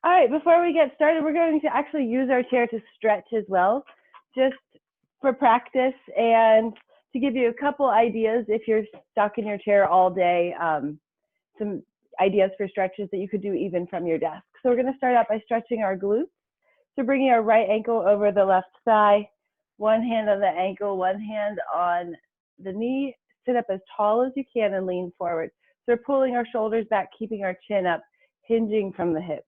All right, before we get started, we're going to actually use our chair to stretch as well, just for practice and to give you a couple ideas if you're stuck in your chair all day, some ideas for stretches that you could do even from your desk. So we're going to start out by stretching our glutes. So bringing our right ankle over the left thigh, one hand on the ankle, one hand on the knee, sit up as tall as you can and lean forward. So we're pulling our shoulders back, keeping our chin up, hinging from the hips.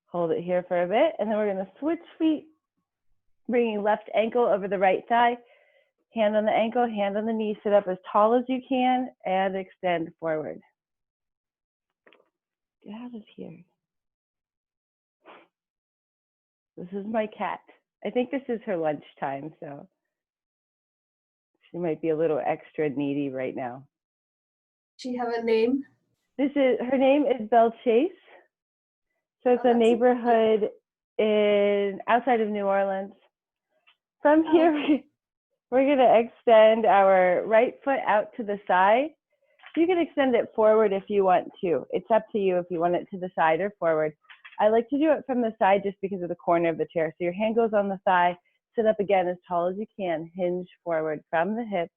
Hold it here for a bit, and then we're going to switch feet, bringing left ankle over the right thigh, hand on the ankle, hand on the knee, sit up as tall as you can, and extend forward. Get out of here. This is my cat. I think this is her lunchtime, so she might be a little extra needy right now. Does she have a name? Her name is Belle Chase. So it's a neighborhood outside of New Orleans. From here, we're going to extend our right foot out to the side. You can extend it forward if you want to. It's up to you if you want it to the side or forward. I like to do it from the side just because of the corner of the chair. So your hand goes on the thigh, sit up again as tall as you can, hinge forward from the hips.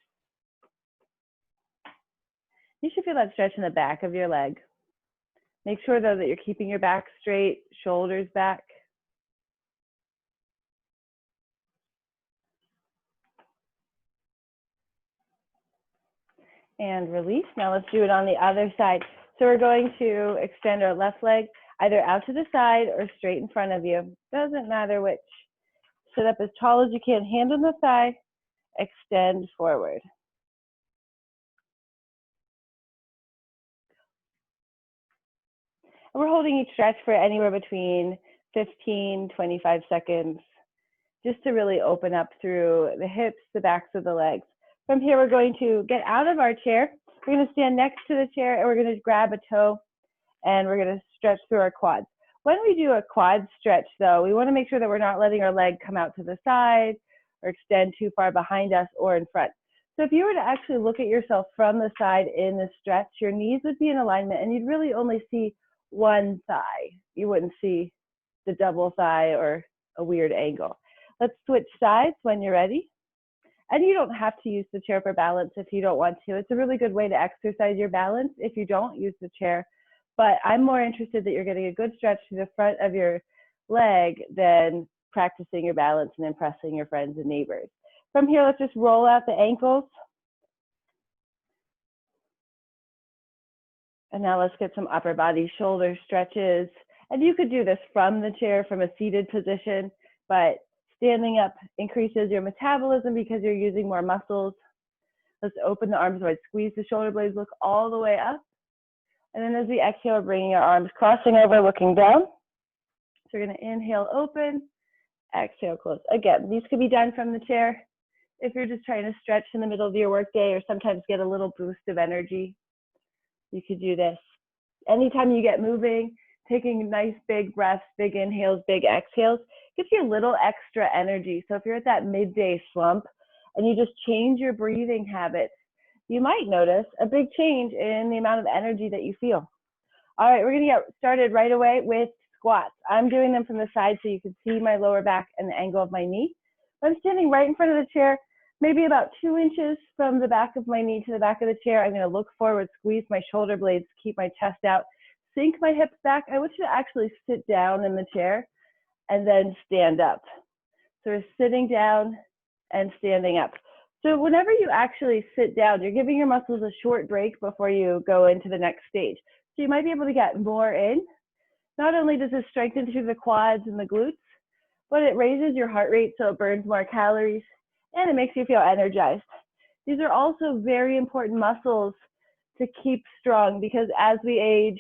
You should feel that stretch in the back of your leg. Make sure though that you're keeping your back straight, shoulders back. And release. Now let's do it on the other side. So we're going to extend our left leg either out to the side or straight in front of you. Doesn't matter which. Sit up as tall as you can, hand on the thigh, extend forward. We're holding each stretch for anywhere between 15, 25 seconds, just to really open up through the hips, the backs of the legs. From here, we're going to get out of our chair. We're going to stand next to the chair and we're going to grab a toe and we're going to stretch through our quads. When we do a quad stretch though, we want to make sure that we're not letting our leg come out to the side or extend too far behind us or in front. So if you were to actually look at yourself from the side in the stretch, your knees would be in alignment and you'd really only see one thigh. You wouldn't see the double thigh or a weird angle. Let's switch sides when you're ready. And you don't have to use the chair for balance if you don't want to. It's a really good way to exercise your balance if you don't use the chair. But I'm more interested that you're getting a good stretch to the front of your leg than practicing your balance and impressing your friends and neighbors. From here, let's just roll out the ankles. And now let's get some upper body shoulder stretches. And you could do this from the chair, from a seated position, but standing up increases your metabolism because you're using more muscles. Let's open the arms wide, squeeze the shoulder blades, look all the way up. And then as we exhale, bringing our arms crossing over, looking down. So we're going to inhale, open, exhale, close. Again, these could be done from the chair if you're just trying to stretch in the middle of your workday or sometimes get a little boost of energy. You could do this. Anytime you get moving, taking nice big breaths, big inhales, big exhales, gives you a little extra energy. So if you're at that midday slump and you just change your breathing habits, you might notice a big change in the amount of energy that you feel. All right, we're going to get started right away with squats. I'm doing them from the side so you can see my lower back and the angle of my knee. I'm standing right in front of the chair, maybe about 2 inches from the back of my knee to the back of the chair. I'm going to look forward, squeeze my shoulder blades, keep my chest out, sink my hips back. I want you to actually sit down in the chair and then stand up. So we're sitting down and standing up. So whenever you actually sit down, you're giving your muscles a short break before you go into the next stage. So you might be able to get more in. Not only does this strengthen through the quads and the glutes, but it raises your heart rate so it burns more calories and it makes you feel energized. These are also very important muscles to keep strong because as we age,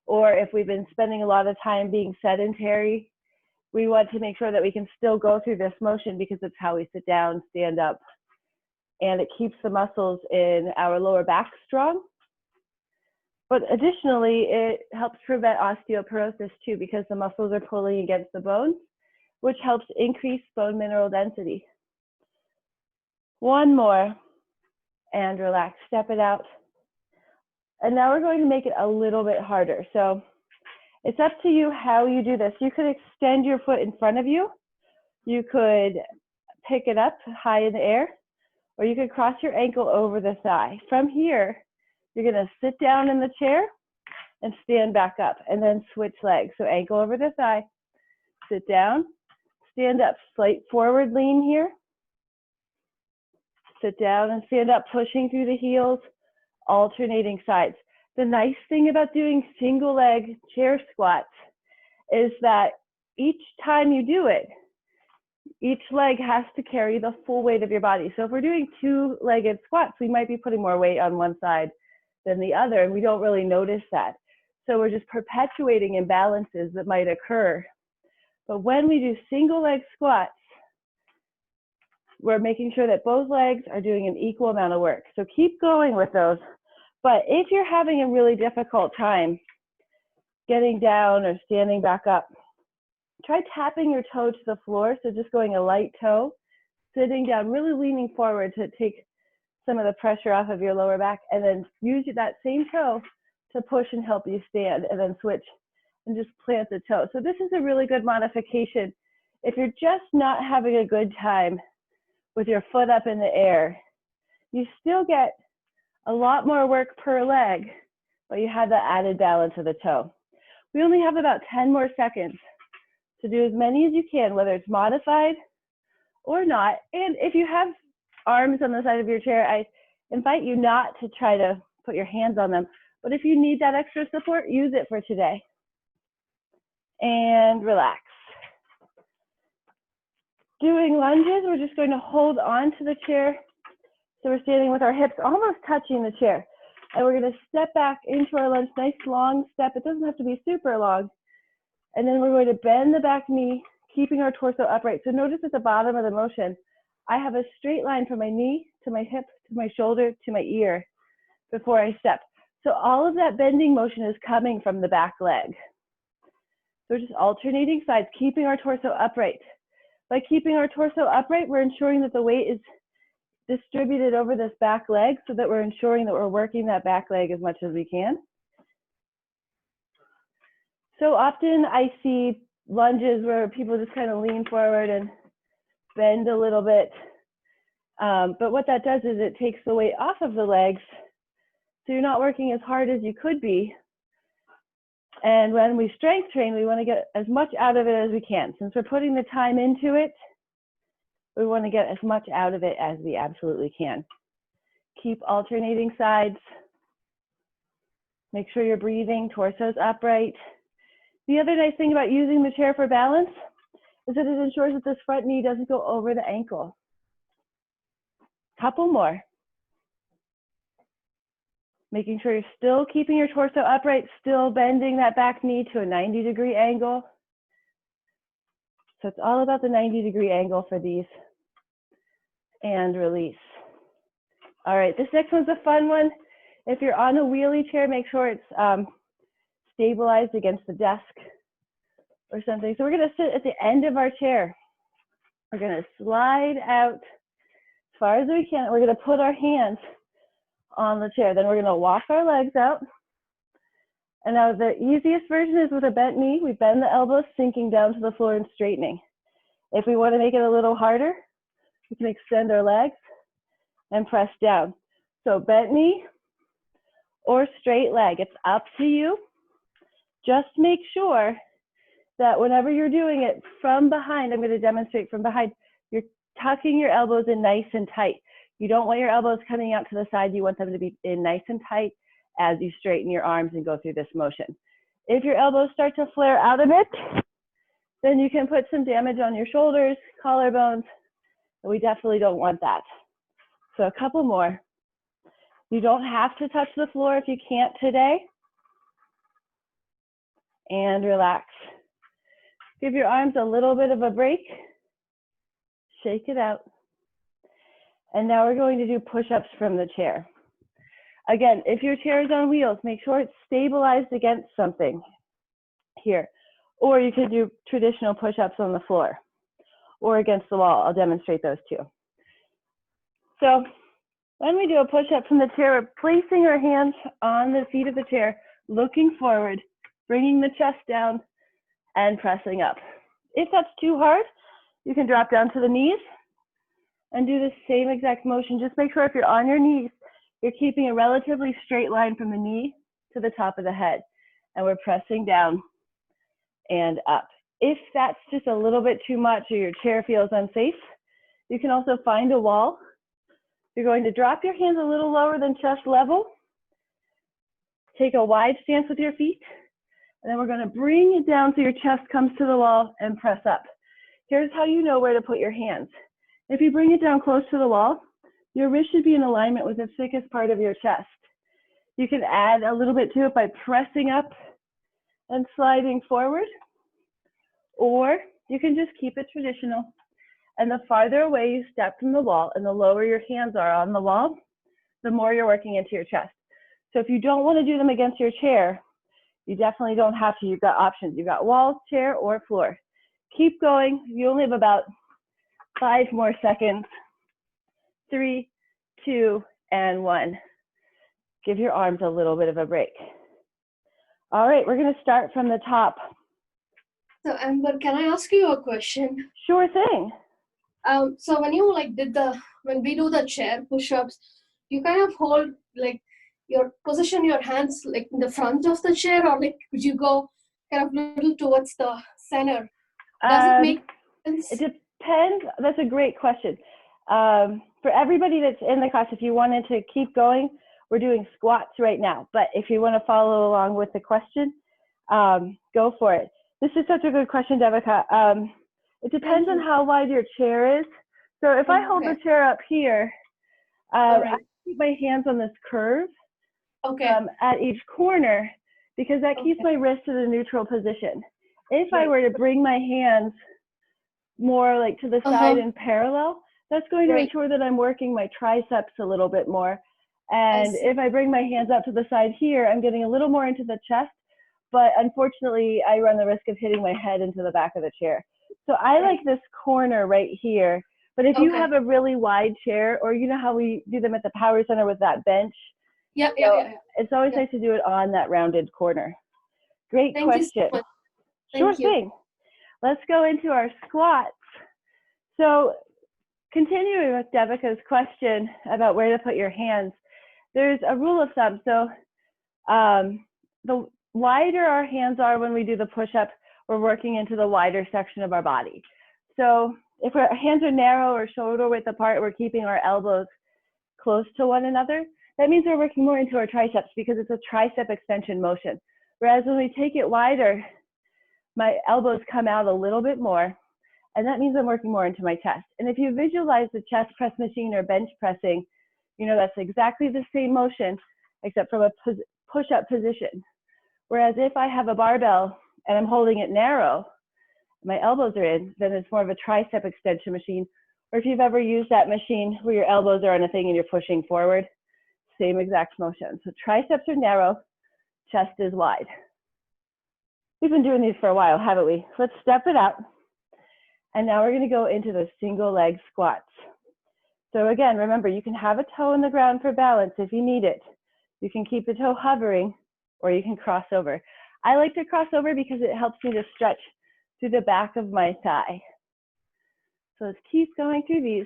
or if we've been spending a lot of time being sedentary, we want to make sure that we can still go through this motion because it's how we sit down, stand up, and it keeps the muscles in our lower back strong. But additionally, it helps prevent osteoporosis too because the muscles are pulling against the bones, which helps increase bone mineral density. One more, and relax, step it out. And now we're going to make it a little bit harder. So it's up to you how you do this. You could extend your foot in front of you. You could pick it up high in the air, or you could cross your ankle over the thigh. From here, you're going to sit down in the chair and stand back up, and then switch legs. So ankle over the thigh, sit down, stand up, slight forward lean here. Sit down and stand up, pushing through the heels, alternating sides. The nice thing about doing single leg chair squats is that each time you do it, each leg has to carry the full weight of your body. So if we're doing two-legged squats, we might be putting more weight on one side than the other, and we don't really notice that. So we're just perpetuating imbalances that might occur. But when we do single leg squats, we're making sure that both legs are doing an equal amount of work. So keep going with those. But if you're having a really difficult time getting down or standing back up, try tapping your toe to the floor. So just going a light toe, sitting down, really leaning forward to take some of the pressure off of your lower back, and then use that same toe to push and help you stand, and then switch and just plant the toe. So this is a really good modification. If you're just not having a good time with your foot up in the air, you still get a lot more work per leg, but you have the added balance of the toe. We only have about 10 more seconds to do as many as you can, whether it's modified or not. And if you have arms on the side of your chair, I invite you not to try to put your hands on them, but if you need that extra support, use it for today. And relax. Doing lunges, we're just going to hold on to the chair. So we're standing with our hips almost touching the chair. And we're going to step back into our lunge, nice long step. It doesn't have to be super long. And then we're going to bend the back knee, keeping our torso upright. So notice at the bottom of the motion, I have a straight line from my knee to my hip, to my shoulder, to my ear before I step. So all of that bending motion is coming from the back leg. So we're just alternating sides, keeping our torso upright. By keeping our torso upright, we're ensuring that the weight is distributed over this back leg, so that we're ensuring that we're working that back leg as much as we can. So often I see lunges where people just kind of lean forward and bend a little bit. But what that does is it takes the weight off of the legs, so you're not working as hard as you could be. And when we strength train, we want to get as much out of it as we can. Since we're putting the time into it, we want to get as much out of it as we absolutely can. Keep alternating sides. Make sure you're breathing, torso's upright. The other nice thing about using the chair for balance is that it ensures that this front knee doesn't go over the ankle. Couple more. Making sure you're still keeping your torso upright, still bending that back knee to a 90-degree angle. So it's all about the 90-degree angle for these. And release. All right, this next one's a fun one. If you're on a wheelie chair, make sure it's stabilized against the desk or something. So we're gonna sit at the end of our chair. We're gonna slide out as far as we can. We're gonna put our hands on the chair. Then we're gonna walk our legs out. And now the easiest version is with a bent knee. We bend the elbows, sinking down to the floor and straightening. If we wanna make it a little harder, we can extend our legs and press down. So bent knee or straight leg, it's up to you. Just make sure that whenever you're doing it from behind, I'm going to demonstrate from behind, you're tucking your elbows in nice and tight. You don't want your elbows coming out to the side. You want them to be in nice and tight as you straighten your arms and go through this motion. If your elbows start to flare out a bit, then you can put some damage on your shoulders, collarbones. We definitely don't want that. So a couple more. You don't have to touch the floor if you can't today. And relax. Give your arms a little bit of a break. Shake it out. And now we're going to do push-ups from the chair. Again, if your chair is on wheels, make sure it's stabilized against something here. Or you could do traditional push-ups on the floor or against the wall. I'll demonstrate those too. So When we do a push-up from the chair, we're placing our hands on the seat of the chair, looking forward, bringing the chest down, and pressing up. If that's too hard, you can drop down to the knees and do the same exact motion. Just make sure if you're on your knees, you're keeping a relatively straight line from the knee to the top of the head. And we're pressing down and up. If that's just a little bit too much or your chair feels unsafe, you can also find a wall. You're going to drop your hands a little lower than chest level. Take a wide stance with your feet. And then we're going to bring it down so your chest comes to the wall and press up. Here's how you know where to put your hands. If you bring it down close to the wall, your wrist should be in alignment with the thickest part of your chest. You can add a little bit to it by pressing up and sliding forward, or you can just keep it traditional. And the farther away you step from the wall and the lower your hands are on the wall, the more you're working into your chest. So if you don't want to do them against your chair, you definitely don't have to. You've got options. You've got wall, chair, or floor. Keep going. You only have about 5 more seconds. 3, 2, and 1. Give your arms a little bit of a break. All right, we're going to start from the top. So Amber, can I ask you a question? Sure thing. So when you when we do the chair push-ups, you kind of hold position your hands like in the front of the chair, or like could you go kind of little towards the center? Does it make sense? It depends. That's a great question. For everybody that's in the class, if you wanted to keep going, we're doing squats right now. But if you want to follow along with the question, go for it. This is such a good question, Devika. It depends on how wide your chair is. So if I hold the chair up here, I keep my hands on this curve at each corner, because that keeps my wrist in a neutral position. If I were to bring my hands more like to the side and parallel, that's going to make sure that I'm working my triceps a little bit more. And if I bring my hands out to the side here, I'm getting a little more into the chest, but unfortunately I run the risk of hitting my head into the back of the chair. So I like this corner right here. But if you have a really wide chair, or you know how we do them at the Power Center with that bench, it's always nice to do it on that rounded corner. Great question. You so much. Sure thing. Let's go into our squats. So continuing with Devika's question about where to put your hands, there's a rule of thumb. So the wider our hands are when we do the push-up, we're working into the wider section of our body. So if our hands are narrow or shoulder width apart, we're keeping our elbows close to one another. That means we're working more into our triceps, because it's a tricep extension motion. Whereas when we take it wider, my elbows come out a little bit more, and that means I'm working more into my chest. And if you visualize the chest press machine or bench pressing, you know that's exactly the same motion, except from a push-up position. Whereas if I have a barbell and I'm holding it narrow, my elbows are in, then it's more of a tricep extension machine. Or if you've ever used that machine where your elbows are on a thing and you're pushing forward, same exact motion. So triceps are narrow, chest is wide. We've been doing these for a while, haven't we? Let's step it up. And now we're going to go into the single leg squats. So again, remember, you can have a toe in the ground for balance if you need it. You can keep the toe hovering, or you can cross over. I like to cross over because it helps me to stretch through the back of my thigh. So let's keep going through these.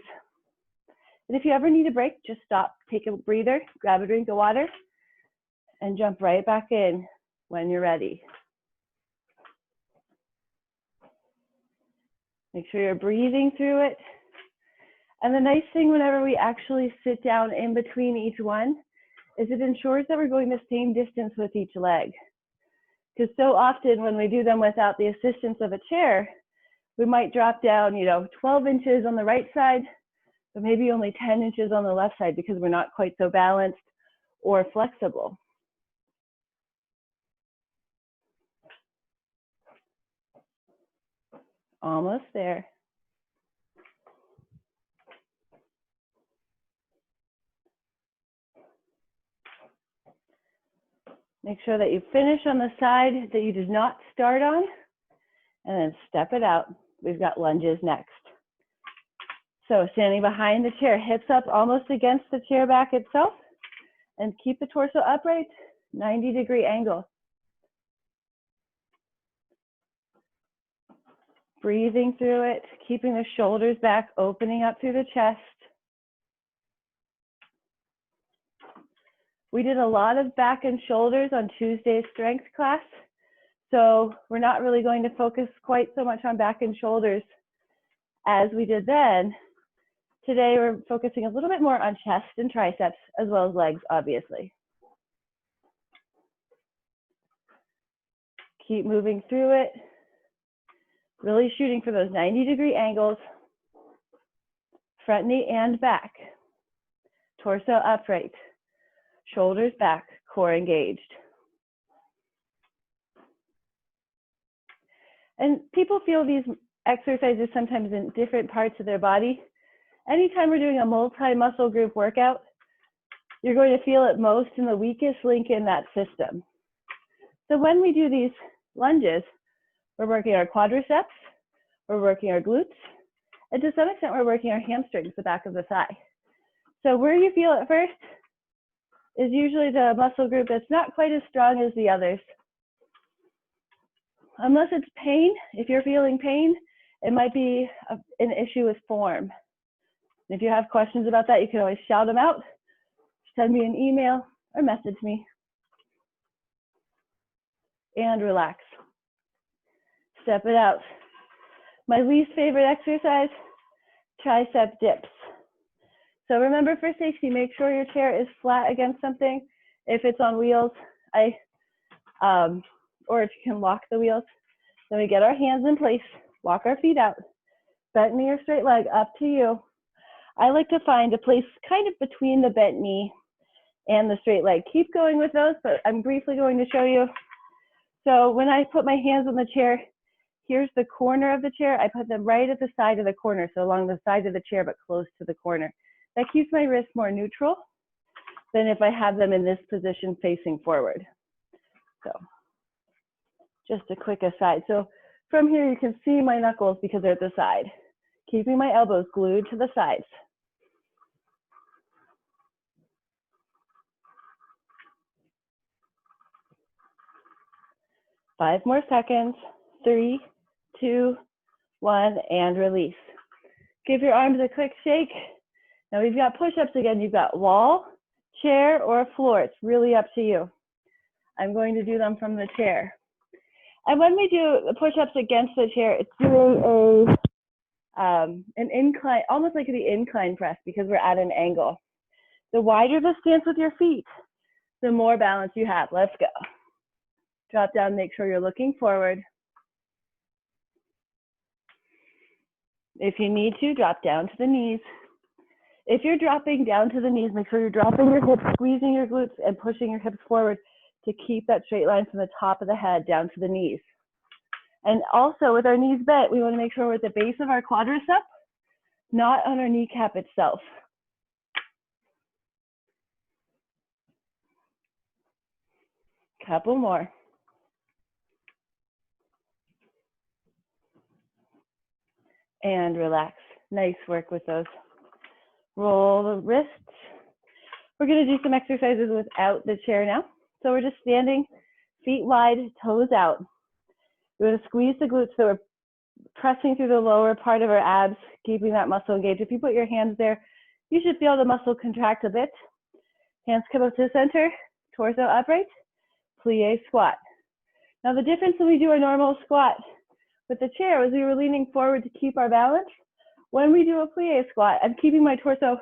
And if you ever need a break, just stop, take a breather, grab a drink of water, and jump right back in when you're ready. Make sure you're breathing through it. And the nice thing whenever we actually sit down in between each one is it ensures that we're going the same distance with each leg. Because so often when we do them without the assistance of a chair, we might drop down, 12 inches on the right side, but maybe only 10 inches on the left side because we're not quite so balanced or flexible. Almost there. Make sure that you finish on the side that you did not start on, and then step it out. We've got lunges next. So standing behind the chair, hips up almost against the chair back itself, and keep the torso upright, 90-degree angle. Breathing through it, keeping the shoulders back, opening up through the chest. We did a lot of back and shoulders on Tuesday's strength class, so we're not really going to focus quite so much on back and shoulders as we did then. Today, we're focusing a little bit more on chest and triceps, as well as legs, obviously. Keep moving through it, really shooting for those 90-degree angles, front knee and back, torso upright, shoulders back, core engaged. And people feel these exercises sometimes in different parts of their body. Anytime we're doing a multi-muscle group workout, you're going to feel it most in the weakest link in that system. So when we do these lunges, we're working our quadriceps, we're working our glutes, and to some extent, we're working our hamstrings, the back of the thigh. So where you feel it first is usually the muscle group that's not quite as strong as the others. Unless it's pain, if you're feeling pain, it might be an issue with form. If you have questions about that, you can always shout them out, send me an email, or message me. And relax. Step it out. My least favorite exercise, tricep dips. So remember, for safety, make sure your chair is flat against something. If it's on wheels, or if you can lock the wheels, then we get our hands in place, walk our feet out, bent knee or straight leg, up to you. I like to find a place kind of between the bent knee and the straight leg. Keep going with those, but I'm briefly going to show you. So when I put my hands on the chair, here's the corner of the chair. I put them right at the side of the corner, so along the side of the chair, but close to the corner. That keeps my wrists more neutral than if I have them in this position facing forward. So just a quick aside. So from here, you can see my knuckles because they're at the side, keeping my elbows glued to the sides. Five more seconds. 3, 2, 1, and release. Give your arms a quick shake. Now we've got push-ups again. You've got wall, chair, or floor. It's really up to you. I'm going to do them from the chair. And when we do the push-ups against the chair, it's doing an incline, almost like the incline press, because we're at an angle. The wider the stance with your feet, the more balance you have. Let's go. Drop down, make sure you're looking forward. If you need to, drop down to the knees. If you're dropping down to the knees, make sure you're dropping your hips, squeezing your glutes, and pushing your hips forward to keep that straight line from the top of the head down to the knees. And also, with our knees bent, we want to make sure we're at the base of our quadricep, not on our kneecap itself. Couple more. And relax. Nice work with those. Roll the wrists. We're going to do some exercises without the chair now. So we're just standing, feet wide, toes out. We're going to squeeze the glutes so we're pressing through the lower part of our abs, keeping that muscle engaged. If you put your hands there, you should feel the muscle contract a bit. Hands come up to the center, torso upright, plie squat. Now the difference when we do a normal squat with the chair was we were leaning forward to keep our balance. When we do a plie squat, I'm keeping my torso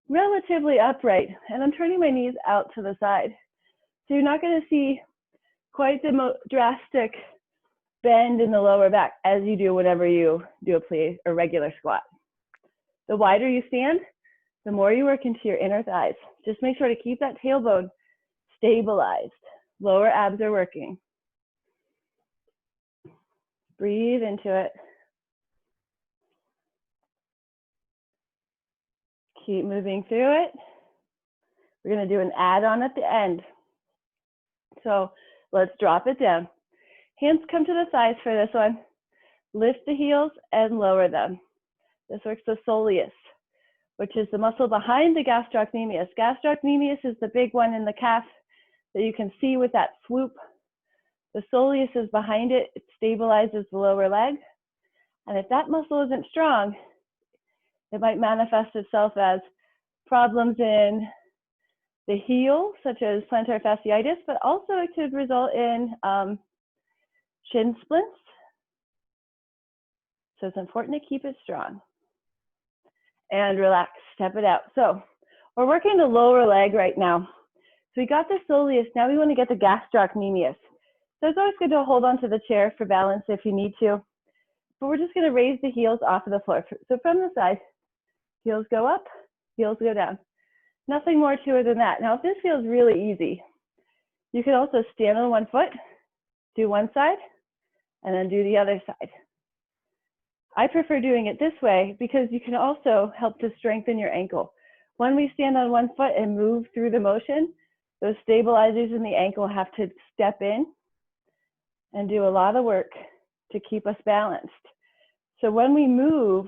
relatively upright and I'm turning my knees out to the side. So you're not going to see quite the drastic bend in the lower back as you do whenever you do a plie or regular squat. The wider you stand, the more you work into your inner thighs. Just make sure to keep that tailbone stabilized. Lower abs are working. Breathe into it. Keep moving through it. We're going to do an add-on at the end. So let's drop it down. Hands come to the thighs for this one. Lift the heels and lower them. This works the soleus, which is the muscle behind the gastrocnemius. Gastrocnemius is the big one in the calf that you can see with that swoop. The soleus is behind it. It stabilizes the lower leg. And if that muscle isn't strong, it might manifest itself as problems in the heel, such as plantar fasciitis, but also it could result in shin splints. So it's important to keep it strong. And relax, step it out. So we're working the lower leg right now. So we got the soleus, now we want to get the gastrocnemius. So it's always good to hold onto the chair for balance if you need to. But we're just going to raise the heels off of the floor. So from the side, heels go up, heels go down. Nothing more to it than that. Now, if this feels really easy, you can also stand on one foot, do one side, and then do the other side. I prefer doing it this way because you can also help to strengthen your ankle. When we stand on one foot and move through the motion, those stabilizers in the ankle have to step in and do a lot of work to keep us balanced. So when we move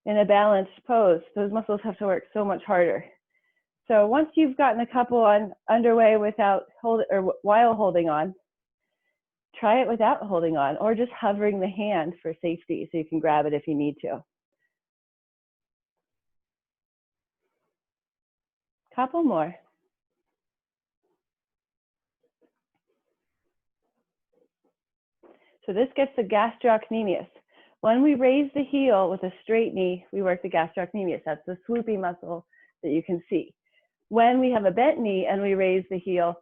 in a balanced pose, those muscles have to work so much harder. So once you've gotten a couple underway without while holding on, try it without holding on, or just hovering the hand for safety so you can grab it if you need to. Couple more. So this gets the gastrocnemius. When we raise the heel with a straight knee, we work the gastrocnemius. That's the swoopy muscle that you can see. When we have a bent knee and we raise the heel,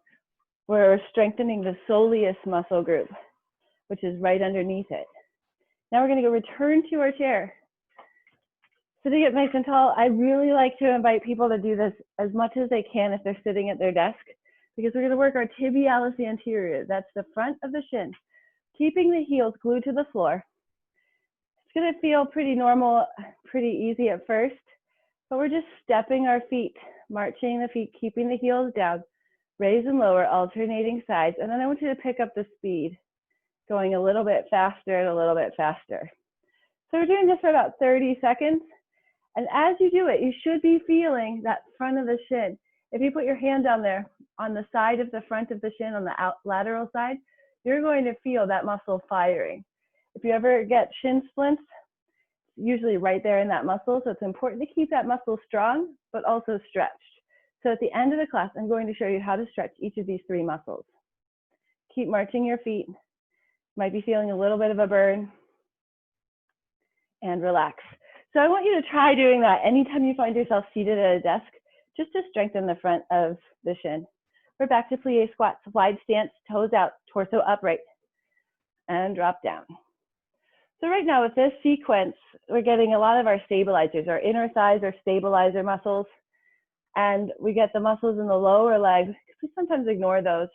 we're strengthening the soleus muscle group, which is right underneath it. Now we're going to go return to our chair. So to get nice and tall, I really like to invite people to do this as much as they can if they're sitting at their desk, because we're going to work our tibialis anterior. That's the front of the shin, keeping the heels glued to the floor. It's going to feel pretty normal, pretty easy at first, but we're just stepping our feet, marching the feet, keeping the heels down, raise and lower, alternating sides. And then I want you to pick up the speed, going a little bit faster and a little bit faster. So we're doing this for about 30 seconds. And as you do it, you should be feeling that front of the shin. If you put your hand down there on the side of the front of the shin, on the lateral side, you're going to feel that muscle firing. If you ever get shin splints, usually right there in that muscle. So it's important to keep that muscle strong, but also stretched. So at the end of the class, I'm going to show you how to stretch each of these three muscles. Keep marching your feet. Might be feeling a little bit of a burn. And relax. So I want you to try doing that anytime you find yourself seated at a desk, just to strengthen the front of the shin. We're back to plie squats, wide stance, toes out, torso upright, and drop down. So right now with this sequence, we're getting a lot of our stabilizers. Our inner thighs are stabilizer muscles, and we get the muscles in the lower leg, because we sometimes ignore those.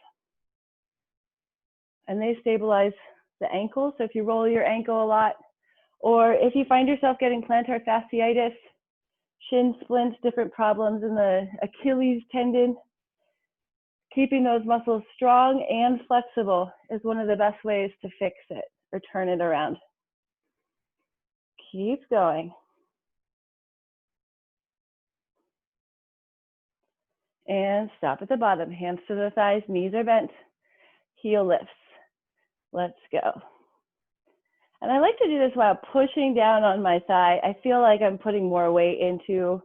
And they stabilize the ankle. So if you roll your ankle a lot, or if you find yourself getting plantar fasciitis, shin splints, different problems in the Achilles tendon, keeping those muscles strong and flexible is one of the best ways to fix it or turn it around. Keep going. And stop at the bottom. Hands to the thighs, knees are bent, heel lifts. Let's go. And I like to do this while pushing down on my thigh. I feel like I'm putting more weight into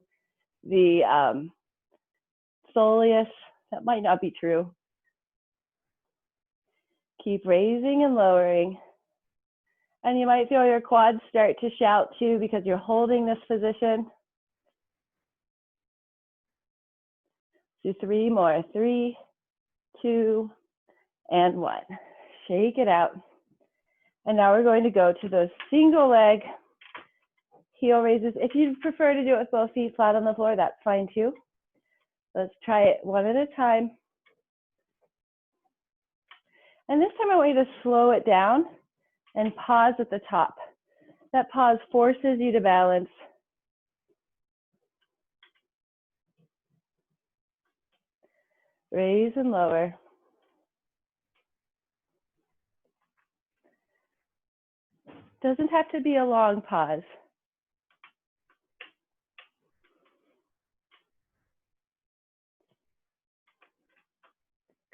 the soleus. That might not be true. Keep raising and lowering. And you might feel your quads start to shout too because you're holding this position. Do three more. 3, 2, and 1. Shake it out. And now we're going to go to those single leg heel raises. If you prefer to do it with both feet flat on the floor, that's fine too. Let's try it one at a time. And this time I want you to slow it down and pause at the top. That pause forces you to balance. Raise and lower. Doesn't have to be a long pause.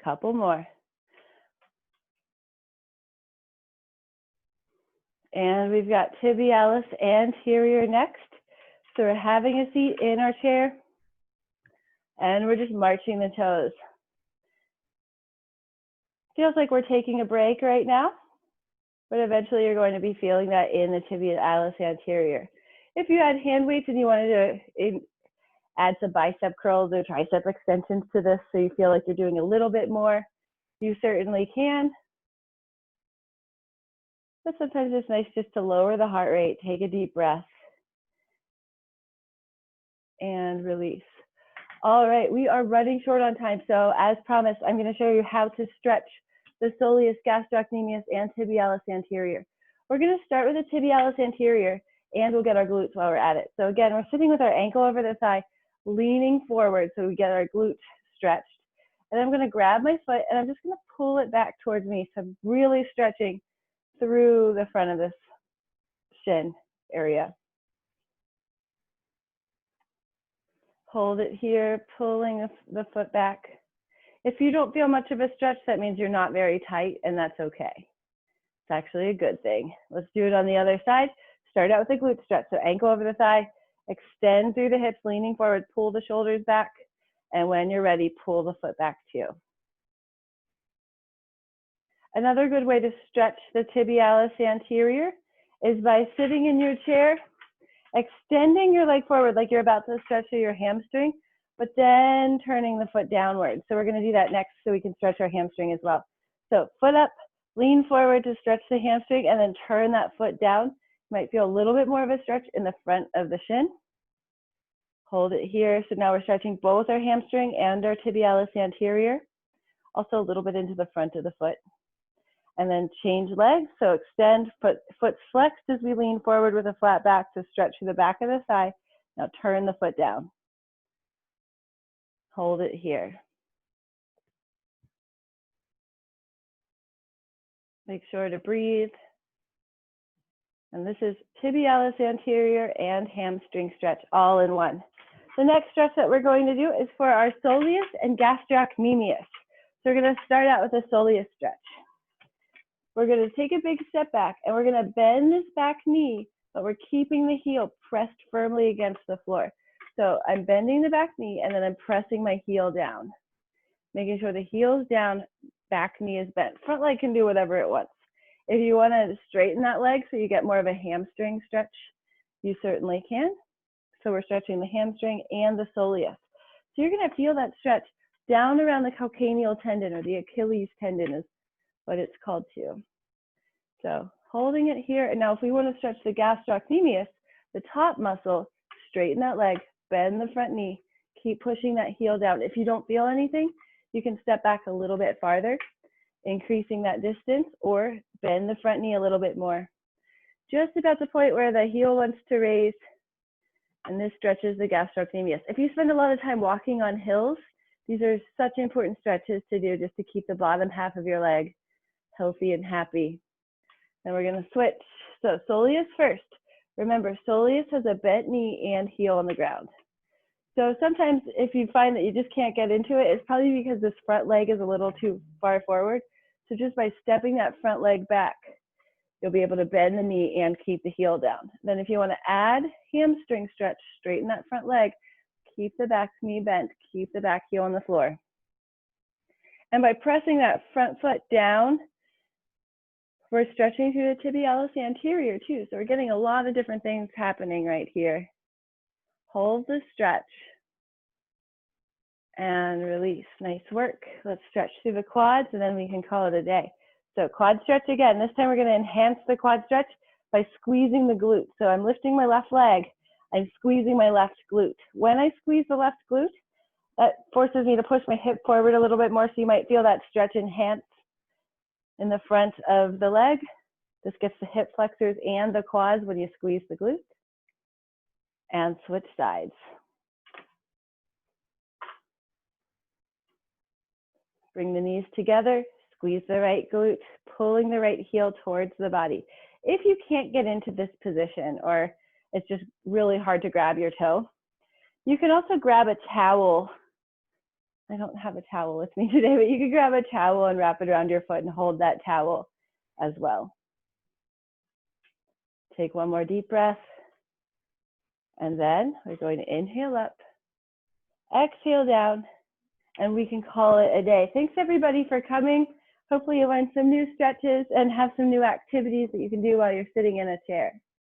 Couple more. And we've got tibialis anterior next. So we're having a seat in our chair and we're just marching the toes. Feels like we're taking a break right now, but eventually you're going to be feeling that in the tibialis anterior. If you had hand weights and you wanted to add some bicep curls or tricep extensions to this so you feel like you're doing a little bit more, you certainly can. But sometimes it's nice just to lower the heart rate, take a deep breath, and release. All right, we are running short on time. So as promised, I'm going to show you how to stretch the soleus, gastrocnemius, and tibialis anterior. We're going to start with the tibialis anterior, and we'll get our glutes while we're at it. So again, we're sitting with our ankle over the thigh, leaning forward so we get our glutes stretched. And I'm going to grab my foot, and I'm just going to pull it back towards me. So I'm really stretching through the front of this shin area. Hold it here, pulling the foot back. If you don't feel much of a stretch, that means you're not very tight, and that's okay. It's actually a good thing. Let's do it on the other side. Start out with a glute stretch. So ankle over the thigh, extend through the hips, leaning forward, pull the shoulders back, and when you're ready, pull the foot back too. Another good way to stretch the tibialis anterior is by sitting in your chair, extending your leg forward like you're about to stretch your hamstring, but then turning the foot downward. So we're going to do that next so we can stretch our hamstring as well. So foot up, lean forward to stretch the hamstring, and then turn that foot down. You might feel a little bit more of a stretch in the front of the shin. Hold it here. So now we're stretching both our hamstring and our tibialis anterior. Also a little bit into the front of the foot. And then change legs. So extend, foot flexed as we lean forward with a flat back to stretch through the back of the thigh. Now turn the foot down. Hold it here. Make sure to breathe. And this is tibialis anterior and hamstring stretch all in one. The next stretch that we're going to do is for our soleus and gastrocnemius. So we're going to start out with a soleus stretch. We're going to take a big step back and we're going to bend this back knee, but we're keeping the heel pressed firmly against the floor. So I'm bending the back knee and then I'm pressing my heel down. Making sure the heel's down, back knee is bent. Front leg can do whatever it wants. If you want to straighten that leg so you get more of a hamstring stretch, you certainly can. So we're stretching the hamstring and the soleus. So you're going to feel that stretch down around the calcaneal tendon, or the Achilles tendon is what it's called too. So holding it here. And now if we want to stretch the gastrocnemius, the top muscle, straighten that leg, bend the front knee, keep pushing that heel down. If you don't feel anything, you can step back a little bit farther, increasing that distance, or bend the front knee a little bit more. Just about the point where the heel wants to raise, and this stretches the gastrocnemius. If you spend a lot of time walking on hills, these are such important stretches to do just to keep the bottom half of your leg healthy and happy. Then we're going to switch. So soleus first. Remember, soleus has a bent knee and heel on the ground. So sometimes if you find that you just can't get into it, it's probably because this front leg is a little too far forward. So just by stepping that front leg back, you'll be able to bend the knee and keep the heel down. Then if you want to add hamstring stretch, straighten that front leg, keep the back knee bent, keep the back heel on the floor. And by pressing that front foot down, we're stretching through the tibialis anterior too. So we're getting a lot of different things happening right here. Hold the stretch and release. Nice work. Let's stretch through the quads and then we can call it a day. So quad stretch again. This time we're going to enhance the quad stretch by squeezing the glute. So I'm lifting my left leg. I'm squeezing my left glute. When I squeeze the left glute, that forces me to push my hip forward a little bit more. So you might feel that stretch enhance in the front of the leg. This gets the hip flexors and the quads when you squeeze the glute. And switch sides. Bring the knees together, squeeze the right glute, pulling the right heel towards the body. If you can't get into this position, or it's just really hard to grab your toe, you can also grab a towel I don't have a towel with me today, but you could grab a towel and wrap it around your foot and hold that towel as well. Take one more deep breath. And then we're going to inhale up, exhale down, and we can call it a day. Thanks everybody for coming. Hopefully you learned some new stretches and have some new activities that you can do while you're sitting in a chair.